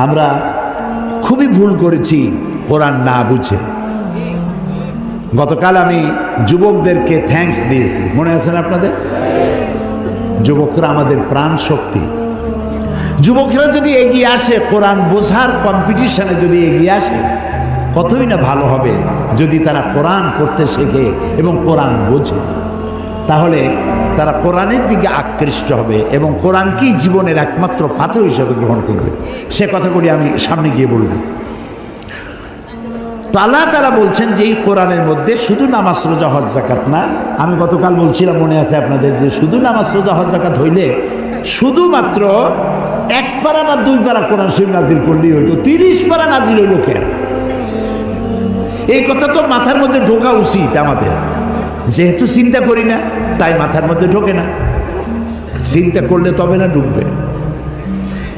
আমরা খুবই ভুল করেছি কোরআন না বুঝে। গতকাল আমি যুবকদেরকে থ্যাঙ্কস দিয়েছি, মনে আছে না আপনাদের? যুবকরা আমাদের প্রাণ শক্তি। যুবকরা যদি এগিয়ে আসে, কোরআন বোঝার কম্পিটিশনে যদি এগিয়ে আসে, কতই না ভালো হবে যদি তারা কোরআন পড়তে শেখে এবং কোরআন বোঝে। তাহলে তারা কোরআনের দিকে আকৃষ্ট হবে এবং কোরআনকেই জীবনের একমাত্র পাথর হিসেবে গ্রহণ করবে। সে কথাগুলি আমি সামনে গিয়ে বলব। তো আল্লাহ তাআলা বলছেন যে এই কোরআনের মধ্যে শুধু নামাজ রোজা হজ যাকাত না, আমি গতকাল বলছিলাম মনে আছে আপনাদের, যে শুধু নামাজ রোজা হজ যাকাত হইলে শুধুমাত্র 1 পারা বা 2 পারা কোরআন শরীফ নাজিল করলেই হইতো, 30 পারা নাজিল হইল কেন? এই কথা তো মাথার মধ্যে ঢোকা উচিত আমাদের। যেহেতু চিন্তা করি না তাই মাথার মধ্যে ঢোকে না, চিন্তা করলে তবে না ঢুকবে।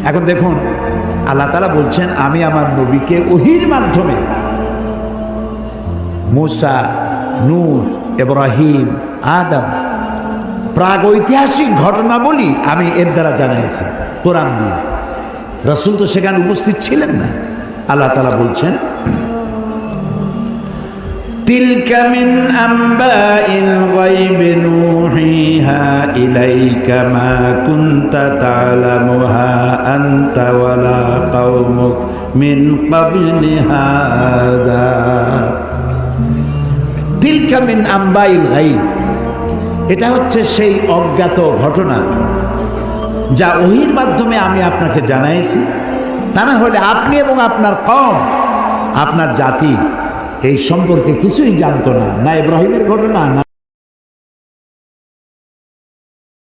এখন দেখুন আল্লাহ তাআলা বলছেন আমি আমার নবীকে ওহীর মাধ্যমে মুসা, নূহ, ইব্রাহিম, আদম প্রাগৈতিহাসিক ঘটনাবলী আমি এর দ্বারা জানাইছি কোরআন দিয়ে। রাসূল তো সেখানে উপস্থিত ছিলেন না। আল্লাহ তাআলা বলছেন তিলকা মিন আম্বাইল গায়বি নূহিহা ইলাইকা মা কুনতা তা'লামুহা আনতা ওয়ালা কওমুক মিন ক্বাবলি হাদা। তিলকা মিন আম্বাইল গায়ব, এটা হচ্ছে সেই অজ্ঞাত ঘটনা যা ওহীর মাধ্যমে আমি আপনাকে জানাইছি। তা না হলে আপনি এবং আপনার কওম, আপনার জাতি এই সম্পর্কে কিছুই জানতো না। না ইব্রাহিমের ঘটনা, না